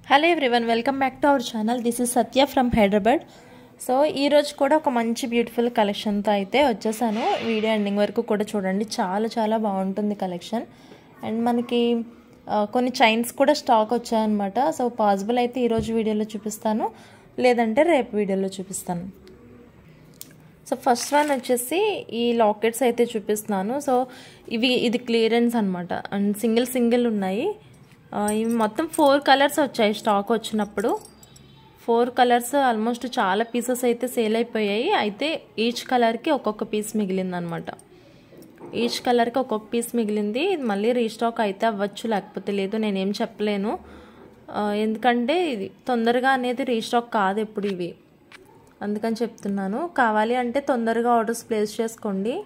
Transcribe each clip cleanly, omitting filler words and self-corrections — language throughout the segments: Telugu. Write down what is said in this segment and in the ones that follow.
Hello everyone, welcome back to our channel. This is Satya from Hyderabad. So ఈరోజు కూడా ఒక మంచి బ్యూటిఫుల్ కలెక్షన్తో అయితే వచ్చేసాను. వీడియో ఎండింగ్ వరకు కూడా చూడండి, చాలా చాలా బాగుంటుంది కలెక్షన్. అండ్ మనకి కొన్ని చైన్స్ కూడా స్టాక్ వచ్చాయన్నమాట. సో పాసిబుల్ అయితే ఈరోజు వీడియోలో చూపిస్తాను, లేదంటే రేపు వీడియోలో చూపిస్తాను. సో ఫస్ట్ వన్ వచ్చేసి ఈ లాకెట్స్ అయితే చూపిస్తున్నాను. సో ఇది క్లియరెన్స్ అనమాట, అండ్ సింగిల్ ఉన్నాయి. ఇవి మొత్తం 4 కలర్స్ వచ్చాయి స్టాక్ వచ్చినప్పుడు. 4 కలర్స్ ఆల్మోస్ట్ చాలా పీసెస్ అయితే సేల్ అయిపోయాయి. అయితే ఈచ్ కలర్కి ఒక్కొక్క పీస్ మిగిలింది అనమాట. ఈచ్ కలర్కి ఒక్కొక్క పీస్ మిగిలింది. ఇది మళ్ళీ రీస్టాక్ అయితే అవ్వచ్చు, లేకపోతే లేదు, నేనేం చెప్పలేను. ఎందుకంటే ఇది తొందరగా అనేది రీస్టాక్ కాదు ఎప్పుడు ఇవి, అందుకని చెప్తున్నాను. కావాలి అంటే తొందరగా ఆర్డర్స్ ప్లేస్ చేసుకోండి,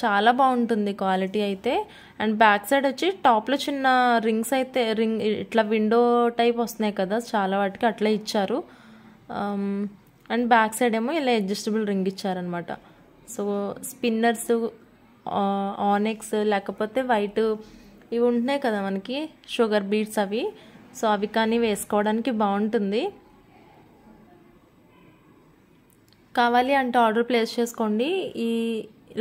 చాలా బాగుంటుంది క్వాలిటీ అయితే. అండ్ బ్యాక్ సైడ్ వచ్చి టాప్లో చిన్న రింగ్స్ అయితే ఇట్లా విండో టైప్ వస్తున్నాయి కదా, చాలా వాటికి అట్లా ఇచ్చారు. అండ్ బ్యాక్ సైడ్ ఏమో ఇలా అడ్జస్టబుల్ రింగ్ ఇచ్చారనమాట. సో స్పిన్నర్స్, ఆనెక్స్, లేకపోతే వైట్ ఇవి ఉంటున్నాయి కదా మనకి షుగర్ బీడ్స్ అవి. సో అవి కానీ వేసుకోవడానికి బాగుంటుంది. కావాలి అంటే ఆర్డర్ ప్లేస్ చేసుకోండి. ఈ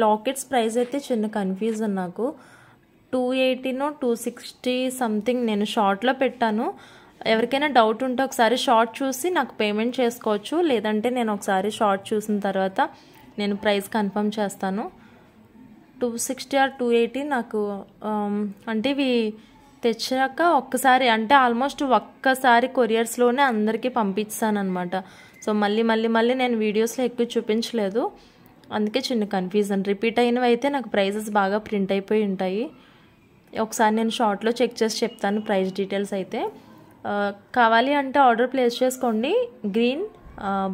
లాకెట్స్ ప్రైస్ అయితే చిన్న కన్ఫ్యూజన్ నాకు. 280 260 సంథింగ్ నేను షార్ట్లో పెట్టాను. ఎవరికైనా డౌట్ ఉంటే ఒకసారి షార్ట్ చూసి నాకు పేమెంట్ చేసుకోవచ్చు, లేదంటే నేను ఒకసారి షార్ట్ చూసిన తర్వాత నేను ప్రైస్ కన్ఫర్మ్ చేస్తాను. 260 or 280 నాకు అంటే ఇవి తెచ్చాక ఒక్కసారి అంటే ఆల్మోస్ట్ ఒక్కసారి కొరియర్స్లోనే అందరికీ పంపిస్తాను అనమాట. సో మళ్ళీ నేను వీడియోస్లో ఎక్కువ చూపించలేదు, అందుకే చిన్న కన్ఫ్యూజన్. రిపీట్ అయినవి అయితే నాకు ప్రైజెస్ బాగా ప్రింట్ అయిపోయి ఉంటాయి. ఒకసారి నేను షార్ట్లో చెక్ చేసి చెప్తాను ప్రైస్ డీటెయిల్స్ అయితే. కావాలి అంటే ఆర్డర్ ప్లేస్ చేసుకోండి. Green,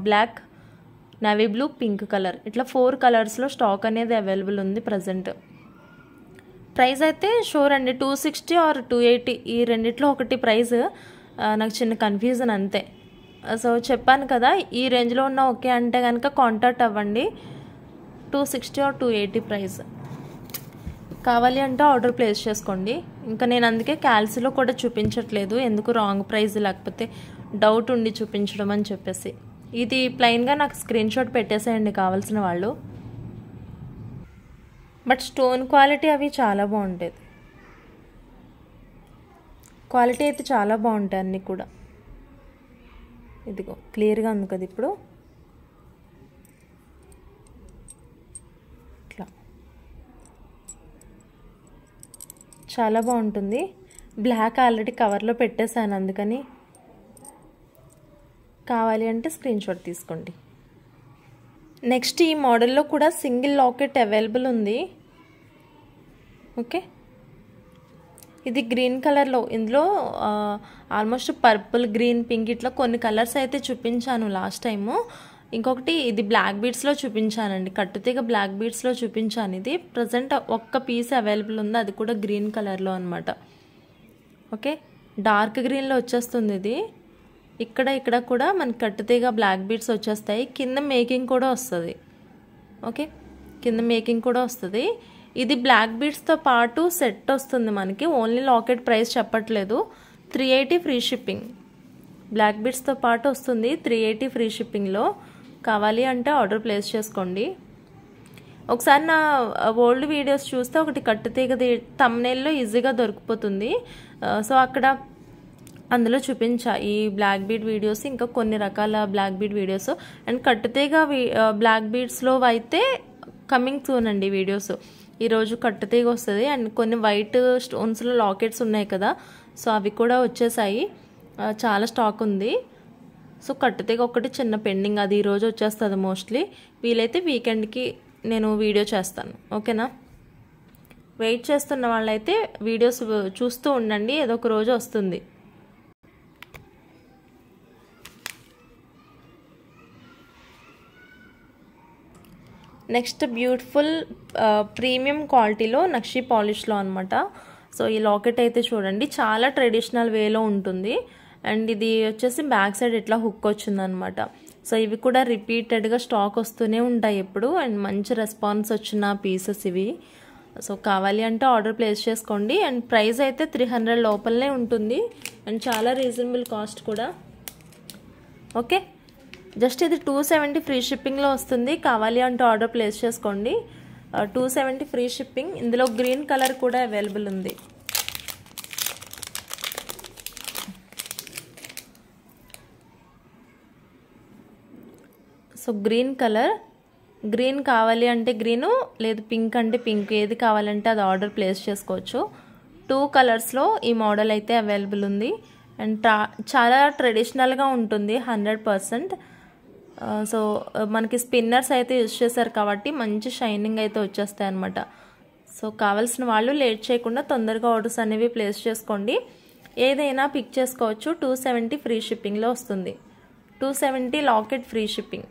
black, navy blue, pink colour, ఇట్లా 4 కలర్స్లో స్టాక్ అనేది అవైలబుల్ ఉంది ప్రజెంట్. ప్రైస్ అయితే షూర్ అండి 260 or 280, ఈ రెండిట్లో ఒకటి ప్రైస్. నాకు చిన్న కన్ఫ్యూజన్ అంతే. సో చెప్పాను కదా, ఈ రేంజ్లో ఉన్న ఓకే అంటే కనుక కాంటాక్ట్ అవ్వండి. 260 or 280 ప్రైస్. కావాలి అంటే ఆర్డర్ ప్లేస్ చేసుకోండి. ఇంకా నేను అందుకే క్యాల్సీలో కూడా చూపించట్లేదు, ఎందుకు రాంగ్ ప్రైస్ లేకపోతే డౌట్ ఉండి చూపించడం అని చెప్పేసి. ఇది ప్లెయిన్గా నాకు స్క్రీన్ షాట్ పెట్టేసేయండి కావాల్సిన వాళ్ళు. బట్ స్టోన్ క్వాలిటీ అవి చాలా బాగుంటుంది, క్వాలిటీ అయితే చాలా బాగుంటాయి అన్నీ కూడా. ఇదిగో క్లియర్గా ఉంది కదా ఇప్పుడు. ఇట్లా చాలా బాగుంటుంది. బ్లాక్ ఆల్రెడీ కవర్లో పెట్టేశాను, అందుకని కావాలి అంటే స్క్రీన్ షాట్ తీసుకోండి. నెక్స్ట్ ఈ మోడల్లో కూడా సింగిల్ లాకెట్ అవైలబుల్ ఉంది. ఓకే, ఇది గ్రీన్ కలర్లో, ఇందులో ఆల్మోస్ట్ పర్పుల్, గ్రీన్, పింక్ ఇట్లా కొన్ని కలర్స్ అయితే చూపించాను లాస్ట్ టైము. ఇంకొకటి ఇది బ్లాక్ బీడ్స్లో చూపించానండి, కట్టుతీగ బ్లాక్ బీడ్స్లో చూపించాను. ఇది ప్రజెంట్ ఒక్క పీస్ అవైలబుల్ ఉంది, అది కూడా గ్రీన్ కలర్లో అనమాట. ఓకే, డార్క్ గ్రీన్లో వచ్చేస్తుంది ఇది. ఇక్కడ కూడా మనకి కట్టుతీగ బ్లాక్ బీడ్స్ వచ్చేస్తాయి. కింద మేకింగ్ కూడా వస్తుంది. ఓకే, కింద మేకింగ్ కూడా వస్తుంది. ఇది బ్లాక్ బీడ్స్తో పాటు సెట్ వస్తుంది మనకి. ఓన్లీ లాకెట్ ప్రైస్ చెప్పట్లేదు. 380 ఫ్రీ షిప్పింగ్. బ్లాక్ బీడ్స్తో పాటు వస్తుంది, 380 ఫ్రీ షిప్పింగ్లో. కావాలి అంటే ఆర్డర్ ప్లేస్ చేసుకోండి. ఒకసారి నా ఓల్డ్ వీడియోస్ చూస్తే ఒకటి కట్టుతీగది థంబ్నెయిల్లో ఈజీగా దొరికిపోతుంది. సో అక్కడ అందులో చూపించా ఈ బ్లాక్ బీడ్ వీడియోస్, ఇంకా కొన్ని రకాల బ్లాక్ బీడ్ వీడియోస్. అండ్ కట్టుతీగ బ్లాక్ బీడ్స్లో అయితే కమింగ్ సూన్ అండి వీడియోస్. ఈరోజు కట్టుతీగ వస్తుంది. అండ్ కొన్ని వైట్ స్టోన్స్లో లాకెట్స్ ఉన్నాయి కదా, సో అవి కూడా వచ్చేసాయి. చాలా స్టాక్ ఉంది. సో కట్టుతీగ ఒకటి చిన్న పెండింగ్, అది ఈరోజు వచ్చేస్తుంది మోస్ట్లీ. వీలైతే వీకెండ్కి నేను వీడియో చేస్తాను, ఓకేనా? వెయిట్ చేస్తున్న వాళ్ళైతే వీడియోస్ చూస్తూ ఉండండి, ఏదో ఒక రోజు వస్తుంది. నెక్స్ట్ బ్యూటిఫుల్ ప్రీమియం క్వాలిటీలో నక్షి పాలిష్లో అనమాట. సో ఈ లాకెట్ అయితే చూడండి, చాలా ట్రెడిషనల్ వేలో ఉంటుంది. అండ్ ఇది వచ్చేసి బ్యాక్ సైడ్ ఇట్లా హుక్ వచ్చిందనమాట. సో ఇవి కూడా రిపీటెడ్గా స్టాక్ వస్తూనే ఉంటాయి ఎప్పుడు. అండ్ మంచి రెస్పాన్స్ వచ్చిన పీసెస్ ఇవి. సో కావాలి అంటే ఆర్డర్ ప్లేస్ చేసుకోండి. అండ్ ప్రైస్ అయితే 300 లోపలనే ఉంటుంది అండ్ చాలా రీజనబుల్ కాస్ట్ కూడా. ఓకే, జస్ట్ ఇది 270 ఫ్రీ షిప్పింగ్లో వస్తుంది. కావాలి అంటే ఆర్డర్ ప్లేస్ చేసుకోండి. 270 ఫ్రీ షిప్పింగ్. ఇందులో గ్రీన్ కలర్ కూడా అవైలబుల్ ఉంది. సో గ్రీన్ కలర్, గ్రీన్ కావాలి అంటే గ్రీను, లేదు పింక్ అంటే పింక్, ఏది కావాలంటే అది ఆర్డర్ ప్లేస్ చేసుకోవచ్చు. 2 కలర్స్లో ఈ మోడల్ అయితే అవైలబుల్ ఉంది. అండ్ చాలా ట్రెడిషనల్గా ఉంటుంది 100%. సో మనకి స్పిన్నర్స్ అయితే యూజ్ చేశారు కాబట్టి మంచి షైనింగ్ అయితే వచ్చేస్తాయి అన్నమాట. సో కావాల్సిన వాళ్ళు లేట్ చేయకుండా తొందరగా ఆర్డర్స్ అనేవి ప్లేస్ చేసుకోండి. ఏదైనా పిక్ చేసుకోవచ్చు. 270 ఫ్రీ షిప్పింగ్లో వస్తుంది. 270 లాకెట్ ఫ్రీ షిప్పింగ్.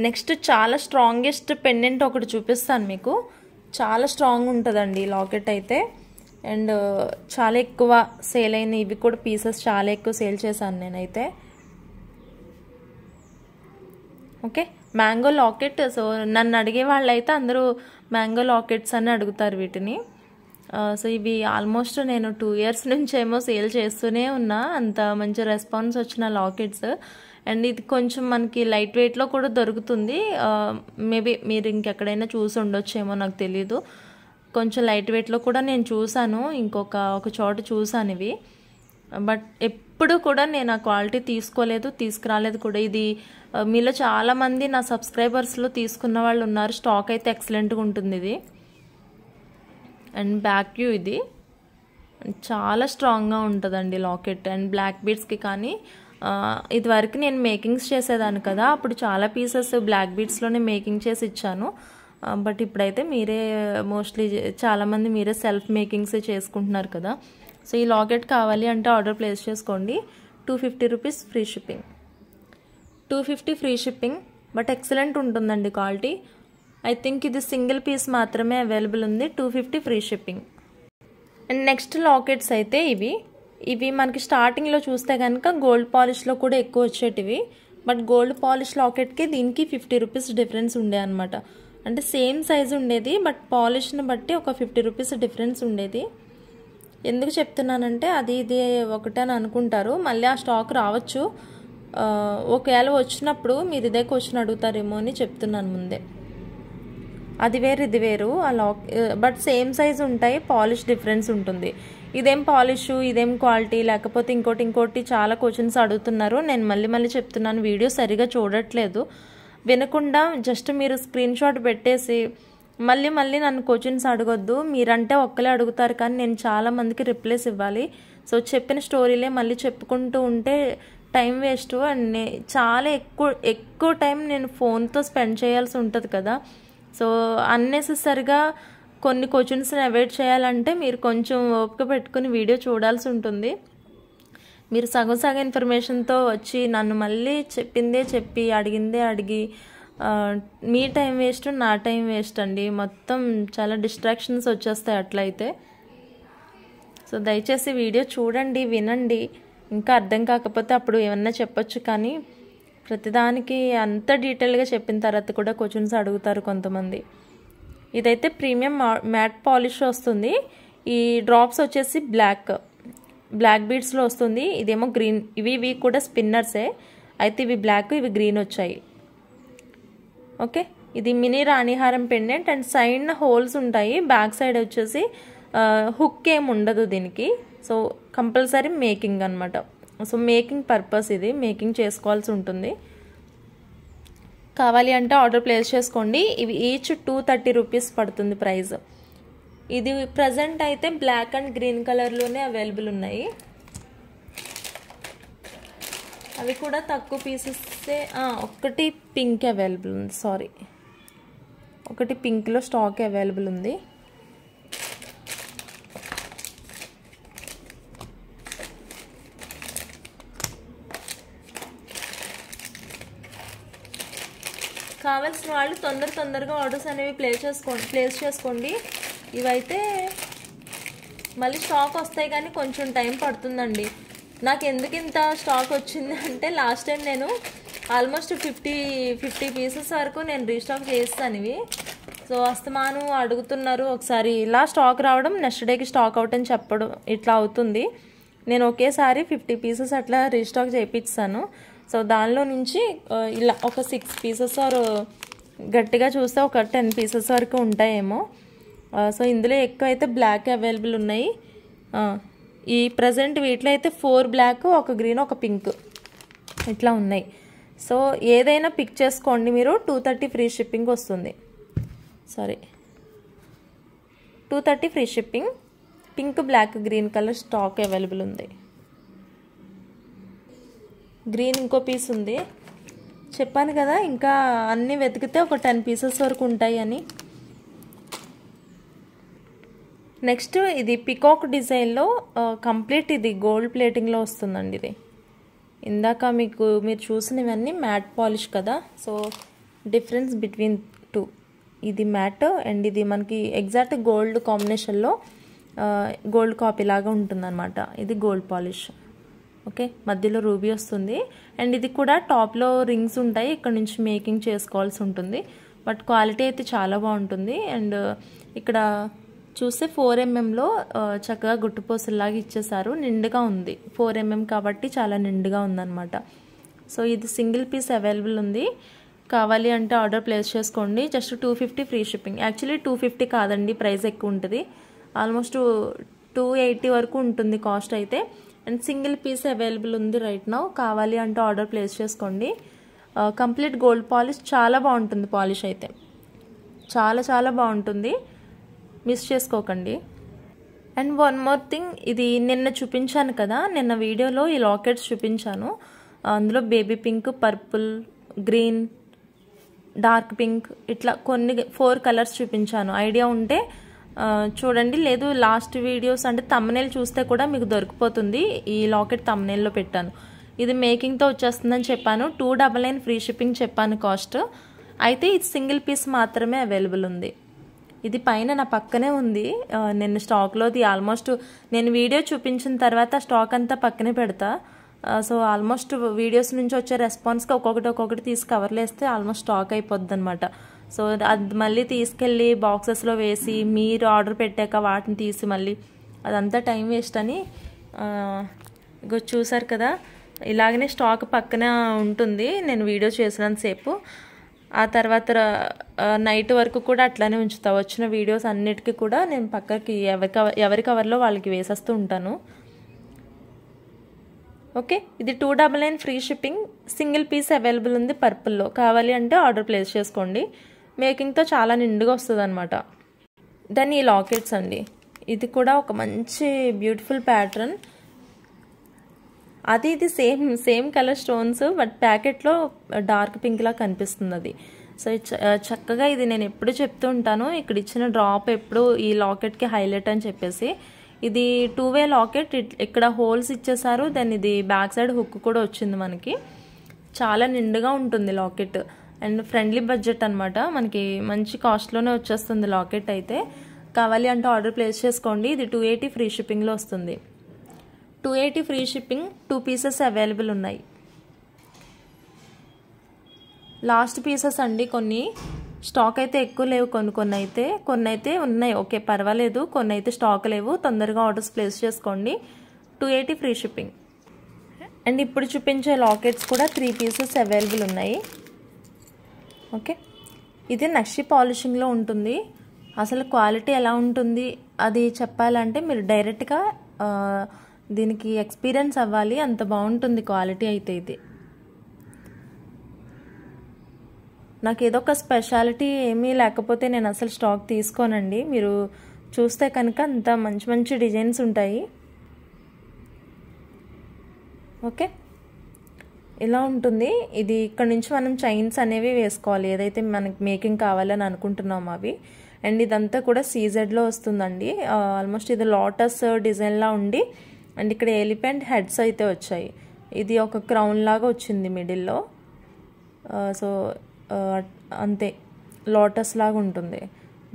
నెక్స్ట్ చాలా స్ట్రాంగెస్ట్ పెండెంట్ ఒకటి చూపిస్తాను మీకు. చాలా స్ట్రాంగ్ ఉంటుందండి లాకెట్ అయితే. అండ్ చాలా ఎక్కువ సేల్ అయిన ఇవి కూడా పీసెస్ చాలా ఎక్కువ సేల్ చేశాను నేనైతే. Okay, mango locket. సో నన్ను అడిగే వాళ్ళు అయితే అందరూ మ్యాంగో లాకెట్స్ అని అడుగుతారు వీటిని. సో ఇవి ఆల్మోస్ట్ నేను 2 ఇయర్స్ నుంచి ఏమో సేల్ చేస్తూనే ఉన్నా. అంత మంచి రెస్పాన్స్ వచ్చిన లాకెట్స్. అండ్ ఇది కొంచెం మనకి లైట్ వెయిట్లో కూడా దొరుకుతుంది. మేబీ మీరు ఇంకెక్కడైనా చూసి ఉండొచ్చేమో, నాకు తెలీదు. కొంచెం లైట్ వెయిట్లో కూడా నేను చూసాను, ఒక చోట చూసాను ఇవి. బట్ ఎప్పుడు కూడా నేను ఆ క్వాలిటీ తీసుకోలేదు, తీసుకురాలేదు కూడా. ఇది మీలో చాలామంది నా సబ్స్క్రైబర్స్లో తీసుకున్న వాళ్ళు ఉన్నారు. స్టాక్ అయితే ఎక్సలెంట్గా ఉంటుంది ఇది. అండ్ బ్యాక్ వ్యూ ఇది చాలా స్ట్రాంగ్గా ఉంటుందండి లాకెట్. అండ్ బ్లాక్ బీడ్స్కి కానీ ఇదివరకు నేను మేకింగ్స్ చేసేదాన్ని కదా, అప్పుడు చాలా పీసెస్ బ్లాక్ బీడ్స్లోనే మేకింగ్ చేసి ఇచ్చాను. బట్ ఇప్పుడైతే మీరే మోస్ట్లీ చాలామంది మీరే సెల్ఫ్ మేకింగ్సే చేసుకుంటున్నారు కదా. సో ఈ లాకెట్ కావాలి అంటే ఆర్డర్ ప్లేస్ చేసుకోండి. 250 rupees free shipping. 250 free shipping. But excellent ఉంటుందండి క్వాలిటీ. ఐ థింక్ ఇది సింగిల్ పీస్ మాత్రమే అవైలబుల్ ఉంది. 250 free shipping. And next lockets అయితే ఇవి మనకి స్టార్టింగ్లో చూస్తే కనుక గోల్డ్ పాలిష్లో కూడా ఎక్కువ వచ్చేటివి. బట్ గోల్డ్ పాలిష్ లాకెట్కి దీనికి 50 రూపీస్ డిఫరెన్స్ ఉండే అనమాట. అంటే సేమ్ సైజు ఉండేది, బట్ పాలిష్ని బట్టి ఒక 50 రూపీస్ డిఫరెన్స్ ఉండేది. ఎందుకు చెప్తున్నానంటే అది ఇది ఒకటే అని అనుకుంటారు. మళ్ళీ ఆ స్టాక్ రావచ్చు. ఒకవేళ వచ్చినప్పుడు మీరు ఇదే క్వశ్చన్ అడుగుతారేమో అని చెప్తున్నాను ముందే. అది వేరు ఇది వేరు. ఆ బట్ సేమ్ సైజ్ ఉంటాయి, పాలిష్ డిఫరెన్స్ ఉంటుంది. ఇదేం పాలిష్, ఇదేం క్వాలిటీ, లేకపోతే ఇంకోటి చాలా క్వశ్చన్స్ అడుగుతున్నారు. నేను మళ్ళీ చెప్తున్నాను, వీడియో సరిగా చూడట్లేదు. వినకుండా జస్ట్ మీరు స్క్రీన్ షాట్ పెట్టేసి మళ్ళీ నన్ను క్వశ్చన్స్ అడగొద్దు. మీరంటే ఒక్కలే అడుగుతారు కానీ నేను చాలా మందికి రిప్లైస్ ఇవ్వాలి. సో చెప్పిన స్టోరీలే మళ్ళీ చెప్పుకుంటూ ఉంటే టైం వేస్ట్. అండ్ చాలా ఎక్కువ టైం నేను ఫోన్తో స్పెండ్ చేయాల్సి ఉంటుంది కదా. సో అన్నెసెసరీగా కొన్ని క్వశ్చన్స్ని అవాయిడ్ చేయాలంటే మీరు కొంచెం ఓపిక పెట్టుకుని వీడియో చూడాల్సి ఉంటుంది. మీరు సగం ఇన్ఫర్మేషన్తో వచ్చి నన్ను మళ్ళీ చెప్పిందే చెప్పి అడిగిందే అడిగి మీ టైం వేస్ట్, నా టైం వేస్ట్ అండి. మొత్తం చాలా డిస్ట్రాక్షన్స్ వచ్చేస్తాయి అట్లయితే. సో దయచేసి వీడియో చూడండి, వినండి. ఇంకా అర్థం కాకపోతే అప్పుడు ఏమన్నా చెప్పొచ్చు, కానీ ప్రతిదానికి అంత డీటెయిల్గా చెప్పిన తర్వాత కూడా క్వశ్చన్స్ అడుగుతారు కొంతమంది. ఇదైతే ప్రీమియం మ్యాట్ పాలిష్ వస్తుంది. ఈ డ్రాప్స్ వచ్చేసి బ్లాక్ బీడ్స్లో వస్తుంది. ఇదేమో గ్రీన్. ఇవి కూడా స్పిన్నర్సే. అయితే ఇవి బ్లాక్, ఇవి గ్రీన్ వచ్చాయి. ఓకే, ఇది మినీ రాణిహారం పెండెంట్. అండ్ సైడ్ హోల్స్ ఉంటాయి. బ్యాక్ సైడ్ వచ్చేసి హుక్ ఏం ఉండదు దీనికి. సో కంపల్సరీ మేకింగ్ అనమాట. సో మేకింగ్ పర్పస్, ఇది మేకింగ్ చేసుకోవాల్సి ఉంటుంది. కావాలి అంటే ఆర్డర్ ప్లేస్ చేసుకోండి. ఇవి ఈచ్ 230 రూపీస్ పడుతుంది ప్రైస్. ఇది ప్రజెంట్ అయితే బ్లాక్ అండ్ గ్రీన్ కలర్లోనే అవైలబుల్ ఉన్నాయి. అవి కూడా తక్కువ పీసెస్సే. ఒకటి పింక్ అవైలబుల్ ఉంది, సారీ, ఒకటి పింక్లో స్టాక్ అవైలబుల్ ఉంది. కావాల్సిన వాళ్ళు తొందరగా ఆర్డర్స్ అనేవి ప్లేస్ చేసుకోండి. ఇవైతే మళ్ళీ స్టాక్ వస్తాయి కానీ కొంచెం టైం పడుతుందండి. నాకు ఎందుకు ఇంత స్టాక్ వచ్చింది అంటే లాస్ట్ టైం నేను ఆల్మోస్ట్ 50 పీసెస్ వరకు నేను రీస్టాక్ చేస్తాను ఇవి. సో అస్తమాను అడుగుతున్నారు, ఒకసారి ఇలా స్టాక్ రావడం నెక్స్ట్ డేకి స్టాక్ అవుట్ అని చెప్పడం ఇట్లా అవుతుంది. నేను ఒకేసారి 50 పీసెస్ అట్లా రీస్టాక్ చేయించాను. సో దానిలో నుంచి ఇలా ఒక 6 పీసెస్ ఆర్ గట్టిగా చూస్తే ఒక 10 పీసెస్ వరకు ఉంటాయేమో. సో ఇందులో ఎక్కువ అయితే బ్లాక్ అవైలబుల్ ఉన్నాయి. ఈ ప్రజెంట్ వీటిలో అయితే 4 బ్లాక్, ఒక గ్రీన్, ఒక పింక్ ఇట్లా ఉన్నాయి. సో ఏదైనా పిక్ చేసుకోండి మీరు. 230 ఫ్రీ షిప్పింగ్ వస్తుంది. Sorry 230 free shipping. Pink, black, green colour stock available ఉంది. గ్రీన్ ఇంకో పీస్ ఉంది. చెప్పాను కదా ఇంకా అన్నీ వెతికితే ఒక 10 పీసెస్ వరకు ఉంటాయి అని. నెక్స్ట్ ఇది పికాక్ డిజైన్లో కంప్లీట్ ఇది గోల్డ్ ప్లేటింగ్లో వస్తుందండి. ఇది ఇందాక మీరు చూసినవన్నీ మ్యాట్ పాలిష్ కదా. సో డిఫరెన్స్ బిట్వీన్ 2, ఇది మ్యాట్ అండ్ ఇది మనకి ఎగ్జాక్ట్ గోల్డ్ కాంబినేషన్లో గోల్డ్ కాపీ లాగా ఉంటుందన్నమాట. ఇది గోల్డ్ పాలిష్. ఓకే, మధ్యలో రూబీ వస్తుంది. అండ్ ఇది కూడా టాప్లో రింగ్స్ ఉంటాయి, ఇక్కడ నుంచి మేకింగ్ చేసుకోవాల్సి ఉంటుంది. బట్ క్వాలిటీ అయితే చాలా బాగుంటుంది. అండ్ ఇక్కడ చూస్తే 4mm చక్కగా గుట్టుపోసల్లాగా ఇచ్చేసారు. నిండుగా ఉంది, 4mm కాబట్టి చాలా నిండుగా ఉందన్నమాట. సో ఇది సింగిల్ పీస్ అవైలబుల్ ఉంది. కావాలి అంటే ఆర్డర్ ప్లేస్ చేసుకోండి. Just 250 free shipping. యాక్చువల్లీ 250 కాదండి, ప్రైస్ ఎక్కువ ఉంటుంది. ఆల్మోస్ట్ 280 వరకు ఉంటుంది కాస్ట్ అయితే. అండ్ సింగిల్ పీస్ అవైలబుల్ ఉంది రైట్ నౌ. కావాలి అంటే ఆర్డర్ ప్లేస్ చేసుకోండి. కంప్లీట్ గోల్డ్ పాలిష్, చాలా బాగుంటుంది పాలిష్ అయితే, చాలా చాలా బాగుంటుంది, మిస్ చేసుకోకండి. అండ్ వన్ మోర్ థింగ్, ఇది నిన్న చూపించాను కదా, నిన్న వీడియోలో ఈ లాకెట్స్ చూపించాను. అందులో baby pink, purple, green, dark pink ఇట్లా కొన్ని 4 కలర్స్ చూపించాను. ఐడియా ఉంటే చూడండి, లేదు లాస్ట్ వీడియోస్ అంటే తమ్నెయిల్ చూస్తే కూడా మీకు దొరికిపోతుంది. ఈ లాకెట్ తమ్నెయిల్లో పెట్టాను. ఇది మేకింగ్తో వచ్చేస్తుందని చెప్పాను. 299 ఫ్రీ షిప్పింగ్ చెప్పాను కాస్ట్. అయితే ఇది సింగిల్ పీస్ మాత్రమే అవైలబుల్ ఉంది. ఇది పైన నా పక్కనే ఉంది. నేను స్టాక్లోది ఆల్మోస్ట్ నేను వీడియో చూపించిన తర్వాత స్టాక్ అంతా పక్కనే పెడతా. సో ఆల్మోస్ట్ వీడియోస్ నుంచి వచ్చే రెస్పాన్స్కి ఒక్కొక్కటి తీసి కవర్లు వేస్తే ఆల్మోస్ట్ స్టాక్ అయిపోద్ది అనమాట. సో అది మళ్ళీ తీసుకెళ్ళి బాక్సెస్లో వేసి మీరు ఆర్డర్ పెట్టాక వాటిని తీసి మళ్ళీ అదంతా టైం వేస్ట్ అని చూసారు కదా, ఇలాగనే స్టాక్ పక్కన ఉంటుంది నేను వీడియో చేసినంతసేపు. ఆ తర్వాత నైట్ వరకు కూడా అట్లానే ఉంచుతా. వచ్చిన వీడియోస్ అన్నిటికీ కూడా నేను పక్కకి ఎవరి కవర్లో వాళ్ళకి వేసేస్తూ ఉంటాను. ఓకే, ఇది 299 free shipping. Single piece available ఉంది పర్పుల్లో. కావాలి అంటే ఆర్డర్ ప్లేస్ చేసుకోండి. మేకింగ్తో చాలా నిండుగా వస్తుంది అనమాట. దెన్ ఈ లాకెట్స్ అండి, ఇది కూడా ఒక మంచి బ్యూటిఫుల్ ప్యాటర్న్. అది ఇది సేమ్ కలర్ స్టోన్స్, బట్ ప్యాకెట్లో డార్క్ పింక్లా కనిపిస్తుంది అది. సో చక్కగా ఇది నేను ఎప్పుడు చెప్తూ ఉంటాను, ఇక్కడ ఇచ్చిన డ్రాప్ ఎప్పుడు ఈ లాకెట్కి హైలైట్ అని చెప్పేసి. ఇది 2-వే లాకెట్, ఇక్కడ హోల్స్ ఇచ్చేసారు. దెన్ ఇది బ్యాక్ సైడ్ హుక్ కూడా వచ్చింది మనకి. చాలా నిండుగా ఉంటుంది లాకెట్. అండ్ ఫ్రెండ్లీ బడ్జెట్ అనమాట, మనకి మంచి కాస్ట్లోనే వచ్చేస్తుంది లాకెట్ అయితే. కావాలి అంటే ఆర్డర్ ప్లేస్ చేసుకోండి. ఇది 280 ఫ్రీ షిప్పింగ్లో వస్తుంది. 280 ఫ్రీ షిప్పింగ్, 2 పీసెస్ అవైలబుల్ ఉన్నాయి. లాస్ట్ పీసెస్ అండి, కొన్ని స్టాక్ అయితే ఎక్కువ లేవు. కొన్ని అయితే ఉన్నాయి. ఓకే పర్వాలేదు, కొన్ని అయితే స్టాక్ లేవు. తొందరగా ఆర్డర్స్ ప్లేస్ చేసుకోండి. 280 ఫ్రీ షిప్పింగ్. అండ్ ఇప్పుడు చూపించే లాకెట్స్ కూడా 3 పీసెస్ అవైలబుల్ ఉన్నాయి. ఓకే, ఇది నక్షి పాలిషింగ్లో ఉంటుంది. అసలు క్వాలిటీ ఎలా ఉంటుంది అది చెప్పాలంటే మీరు డైరెక్ట్గా దీనికి ఎక్స్పీరియన్స్ అవ్వాలి, అంత బాగుంటుంది క్వాలిటీ అయితే. ఇది నాకు ఏదో ఒక స్పెషాలిటీ ఏమీ లేకపోతే నేను అసలు స్టాక్ తీసుకోనండి. మీరు చూస్తే కనుక అంత మంచి మంచి డిజైన్స్ ఉంటాయి. ఓకే, ఇలా ఉంటుంది. ఇది ఇక్కడ నుంచి మనం చైన్స్ అనేవి వేసుకోవాలి, ఏదైతే మనకి మేకింగ్ కావాలని అనుకుంటున్నాము అవి. అండ్ ఇదంతా కూడా సీజెడ్లో వస్తుందండి. ఆల్మోస్ట్ ఇది లోటస్ డిజైన్లా ఉండి అండ్ ఇక్కడ ఎలిఫెంట్ హెడ్స్ అయితే వచ్చాయి. ఇది ఒక క్రౌన్ లాగా వచ్చింది మిడిల్లో. సో అంతే, లోటస్ లాగా ఉంటుంది.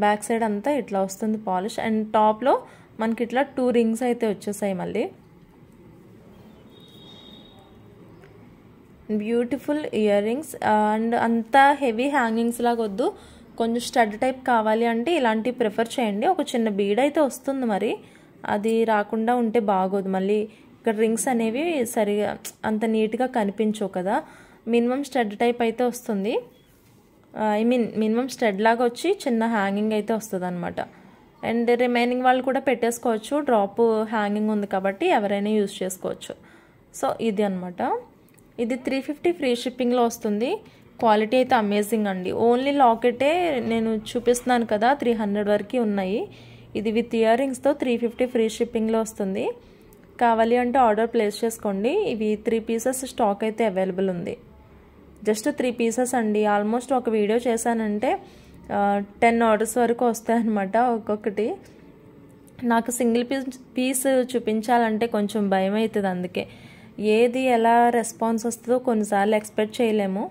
బ్యాక్ సైడ్ అంతా ఇట్లా వస్తుంది పాలిష్. అండ్ టాప్లో మనకి ఇట్లా 2 రింగ్స్ అయితే వచ్చేసాయి మళ్ళీ. Beautiful ear rings. అండ్ అంతా హెవీ హ్యాంగింగ్స్ లాగా వద్దు, కొంచెం స్టడ్ టైప్ కావాలి అంటే ఇలాంటివి ప్రిఫర్ చేయండి. ఒక చిన్న బీడ్ అయితే వస్తుంది, మరి అది రాకుండా ఉంటే బాగోదు. మళ్ళీ ఇక్కడ రింగ్స్ అనేవి సరిగా అంత నీట్గా కనిపించవు కదా. మినిమం స్టడ్ టైప్ అయితే వస్తుంది. మినిమం స్టడ్ లాగా వచ్చి చిన్న హ్యాంగింగ్ అయితే వస్తుంది అనమాట. అండ్ రిమైనింగ్ వాళ్ళు కూడా పెట్టేసుకోవచ్చు. డ్రాప్ హ్యాంగింగ్ ఉంది కాబట్టి ఎవరైనా యూజ్ చేసుకోవచ్చు. సో ఇది అనమాట. ఇది 350 ఫ్రీ షిప్పింగ్లో వస్తుంది. క్వాలిటీ అయితే అమేజింగ్ అండి. ఓన్లీ లాకెటే నేను చూపిస్తున్నాను కదా, 300 వరకు ఉన్నాయి. ఇది విత్ ఇయర్ రింగ్స్తో 350 ఫ్రీ షిప్పింగ్లో వస్తుంది. కావాలి అంటే ఆర్డర్ ప్లేస్ చేసుకోండి. ఇవి 3 పీసెస్ స్టాక్ అయితే అవైలబుల్ ఉంది. జస్ట్ 3 పీసెస్ అండి. ఆల్మోస్ట్ ఒక వీడియో చేశానంటే 10 ఆర్డర్స్ వరకు వస్తాయన్నమాట ఒక్కొక్కటి. నాకు సింగిల్ పీస్ చూపించాలంటే కొంచెం భయం అవుతుంది. అందుకే ఏది ఎలా రెస్పాన్స్ వస్తుందో కొన్నిసార్లు ఎక్స్పెక్ట్ చేయలేము.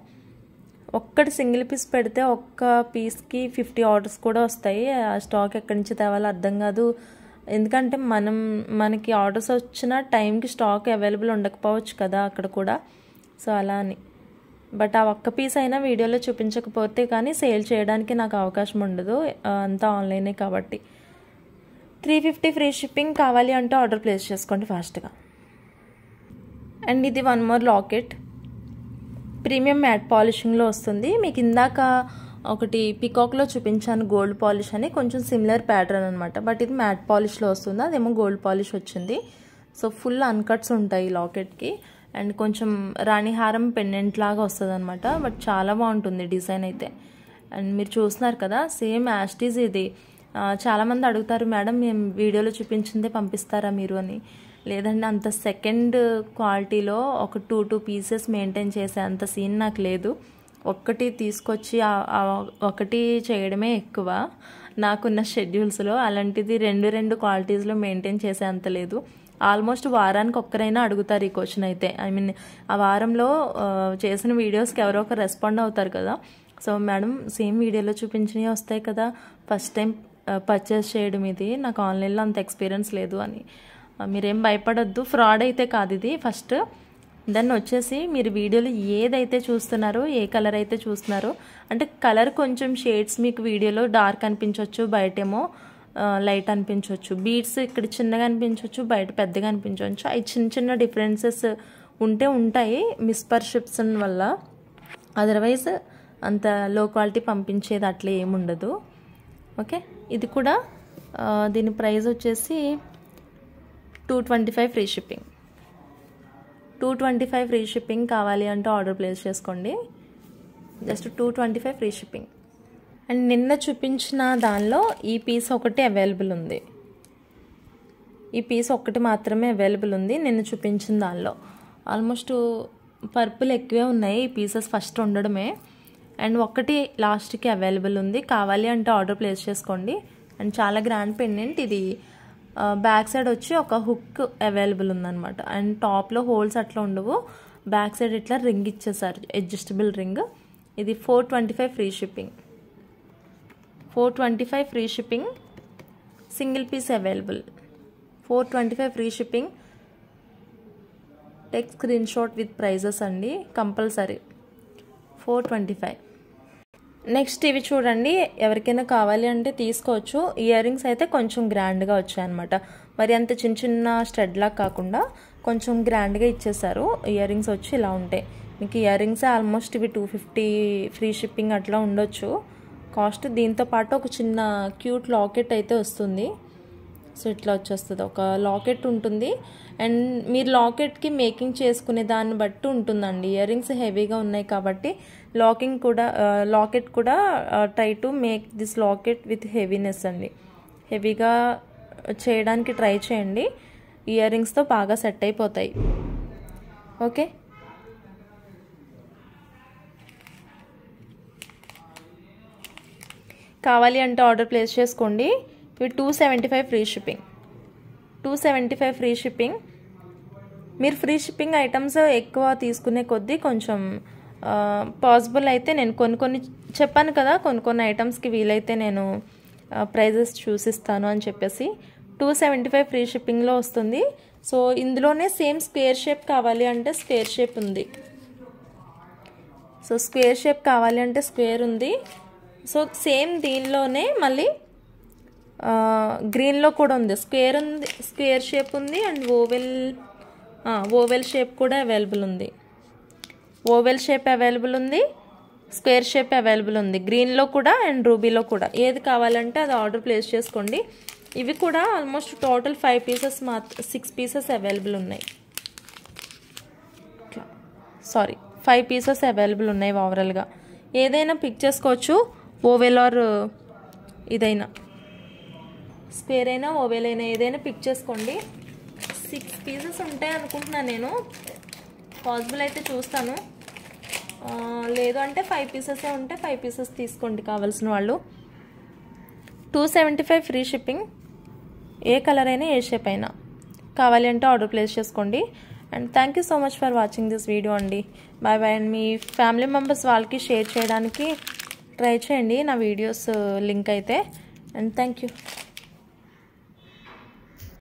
ఒక్కటి సింగిల్ పీస్ పెడితే ఒక్క పీస్కి 50 ఆర్డర్స్ కూడా వస్తాయి. ఆ స్టాక్ ఎక్కడి నుంచి తేవాలో అర్థం కాదు. ఎందుకంటే మనకి ఆర్డర్స్ వచ్చిన టైంకి స్టాక్ అవైలబుల్ ఉండకపోవచ్చు కదా అక్కడ కూడా. సో అలా అని. బట్ ఆ ఒక్క పీస్ అయినా వీడియోలో చూపించకపోతే కానీ సేల్ చేయడానికి నాకు అవకాశం ఉండదు. అంతా ఆన్లైనే కాబట్టి. 350 ఫ్రీ షిప్పింగ్ కావాలి అంటే ఆర్డర్ ప్లేస్ చేసుకోండి ఫాస్ట్గా. అండ్ ఇది one more locket. Premium matte పాలిషింగ్లో వస్తుంది. మీకు ఇందాక ఒకటి పికాక్లో చూపించాను గోల్డ్ పాలిష్ అని, కొంచెం సిమిలర్ ప్యాటర్న్ అనమాట. బట్ ఇది మ్యాట్ పాలిష్లో వస్తుంది, అదేమో గోల్డ్ పాలిష్ వచ్చింది. సో ఫుల్ అన్కట్స్ ఉంటాయి ఈ లాకెట్కి. అండ్ కొంచెం రాణిహారం పెండెంట్ లాగా వస్తుంది అనమాట. బట్ చాలా బాగుంటుంది డిజైన్ అయితే. అండ్ మీరు చూస్తున్నారు కదా, సేమ్ యాస్టీజ్ ఇది. చాలామంది అడుగుతారు, మేడం మేము వీడియోలో చూపించిందే పంపిస్తారా మీరు అని. లేదండి, అంత సెకండ్ క్వాలిటీలో ఒక 2 పీసెస్ మెయింటైన్ చేసే అంత సీన్ నాకు లేదు. ఒక్కటి తీసుకొచ్చి ఒకటి చేయడమే ఎక్కువ నాకున్న షెడ్యూల్స్లో. అలాంటిది 2 క్వాలిటీస్లో మెయింటైన్ చేసే అంత లేదు. ఆల్మోస్ట్ వారానికి ఒక్కరైనా అడుగుతారు ఈ క్వశ్చన్ అయితే. ఆ వారంలో చేసిన వీడియోస్కి ఎవరో ఒకరు రెస్పాండ్ అవుతారు కదా. సో మేడం సేమ్ వీడియోలో చూపించినవి వస్తాయి కదా, ఫస్ట్ టైం పర్చేస్ చేయడం ఇది, నాకు ఆన్లైన్లో అంత ఎక్స్పీరియన్స్ లేదు అని. మీరేం భయపడొద్దు, ఫ్రాడ్ అయితే కాదు ఇది. ఫస్ట్ దెన్ వచ్చేసి మీరు వీడియోలో ఏదైతే చూస్తున్నారో, ఏ కలర్ అయితే చూస్తున్నారో, అంటే కలర్ కొంచెం షేడ్స్ మీకు వీడియోలో డార్క్ అనిపించవచ్చు, బయటేమో లైట్ అనిపించవచ్చు. బీడ్స్ ఇక్కడ చిన్నగా అనిపించవచ్చు, బయట పెద్దగా అనిపించవచ్చు. అవి చిన్న డిఫరెన్సెస్ ఉంటాయి మిస్పర్సెప్షన్ వల్ల. అదర్వైజ్ అంత లో క్వాలిటీ పంపించేది అట్లా ఏముండదు. ఓకే, ఇది కూడా దీని ప్రైస్ వచ్చేసి 225 ఫ్రీ షిప్పింగ్. 225 ఫ్రీ షిప్పింగ్ కావాలి అంటే ఆర్డర్ ప్లేస్ చేసుకోండి. Just 225 free shipping. అండ్ నిన్న చూపించిన దానిలో ఈ పీస్ ఒకటి అవైలబుల్ ఉంది. ఈ పీస్ ఒకటి మాత్రమే అవైలబుల్ ఉంది నిన్న చూపించిన దానిలో. ఆల్మోస్ట్ పర్పుల్ ఎక్కువే ఉన్నాయి ఈ పీసెస్ ఫస్ట్ ఉండడమే. అండ్ ఒకటి లాస్ట్కి అవైలబుల్ ఉంది. కావాలి అంటే ఆర్డర్ ప్లేస్ చేసుకోండి. అండ్ చాలా గ్రాండ్ పెండెంట్ ఇది. బ్యాక్ సైడ్ వచ్చి ఒక హుక్ అవైలబుల్ ఉందన్నమాట. అండ్ టాప్లో హోల్స్ అట్లా ఉండవు. బ్యాక్ సైడ్ ఇట్లా రింగ్ ఇచ్చేసారు, అడ్జస్టబుల్ రింగ్. ఇది 425 free shipping. 425 free shipping. Single piece available. 425 free shipping. Take screenshot with prices అండి కంపల్సరీ. 425. నెక్స్ట్ ఇవి చూడండి, ఎవరికైనా కావాలి అంటే తీసుకోవచ్చు. ఇయర్ రింగ్స్ అయితే కొంచెం గ్రాండ్గా వచ్చాయన్నమాట. మరి అంత చిన్న స్టడ్లా కాకుండా కొంచెం గ్రాండ్గా ఇచ్చేసారు. ఇయర్ రింగ్స్ వచ్చి ఇలా ఉంటాయి. మీకు ఇయర్ రింగ్స్ ఆల్మోస్ట్ ఇవి 250 ఫ్రీ షిప్పింగ్ అట్లా ఉండొచ్చు కాస్ట్. దీంతో పాటు ఒక చిన్న క్యూట్ లాకెట్ అయితే వస్తుంది. సో ఇట్లా వచ్చేస్తుంది, ఒక లాకెట్ ఉంటుంది. అండ్ మీరు లాకెట్కి మేకింగ్ చేసుకునే దాన్ని బట్టి ఉంటుందండి. ఇయర్ రింగ్స్ హెవీగా ఉన్నాయి కాబట్టి లాకెట్ కూడా try to make this locket with heaviness అండి. హెవీగా చేయడానికి ట్రై చేయండి. ఇయర్ రింగ్స్తో బాగా సెట్ అయిపోతాయి. ఓకే, కావాలి అంటే ఆర్డర్ ప్లేస్ చేసుకోండి. ఇవి 275 ఫ్రీ షిప్పింగ్. 275 free shipping. మీరు ఫ్రీ షిప్పింగ్ ఐటమ్స్ ఎక్కువ తీసుకునే కొద్దీ కొంచెం పాసిబుల్ అయితే నేను కొన్ని చెప్పాను కదా, కొన్ని ఐటమ్స్కి వీలైతే నేను ప్రైజెస్ చూసిస్తాను అని చెప్పేసి 275 ఫ్రీ షిప్పింగ్లో వస్తుంది. సో ఇందులోనే సేమ్ స్క్వేర్ షేప్ కావాలి అంటే స్క్వేర్ షేప్ ఉంది. సో స్క్వేర్ షేప్ కావాలి అంటే స్క్వేర్ ఉంది. సో సేమ్ దీనిలోనే మళ్ళీ గ్రీన్లో కూడా ఉంది, స్క్వేర్ షేప్ ఉంది అండ్ ఓవెల్ షేప్ కూడా అవైలబుల్ ఉంది. ఓవెల్ షేప్ అవైలబుల్ ఉంది, స్క్వేర్ షేప్ అవైలబుల్ ఉంది, గ్రీన్లో కూడా అండ్ రూబీలో కూడా. ఏది కావాలంటే అది ఆర్డర్ ప్లేస్ చేసుకోండి. ఇవి కూడా ఆల్మోస్ట్ టోటల్ 6 పీసెస్ అవైలబుల్ ఉన్నాయి. 5 పీసెస్ అవైలబుల్ ఉన్నాయి ఓవరాల్గా. ఏదైనా పిక్ చేసుకోవచ్చు, ఓవెల్ ఆర్ ఇదైనా, స్క్వేర్ అయినా ఓవెల్ అయినా ఏదైనా పిక్ చేసుకోండి. 6 పీసెస్ ఉంటాయి అనుకుంటున్నాను నేను, పాసిబుల్ అయితే చూస్తాను, లేదు అంటే 5 పీసెసే ఉంటే 5 పీసెస్ తీసుకోండి కావాల్సిన వాళ్ళు. 275 ఫ్రీ షిప్పింగ్. ఏ కలర్ అయినా ఏ షేప్ అయినా కావాలి అంటే ఆర్డర్ ప్లేస్ చేసుకోండి. And thank you so much for watching this video అండి. Bye bye. అండ్ మీ ఫ్యామిలీ మెంబర్స్ వాళ్ళకి షేర్ చేయడానికి ట్రై చేయండి నా వీడియోస్ లింక్ అయితే. And thank you.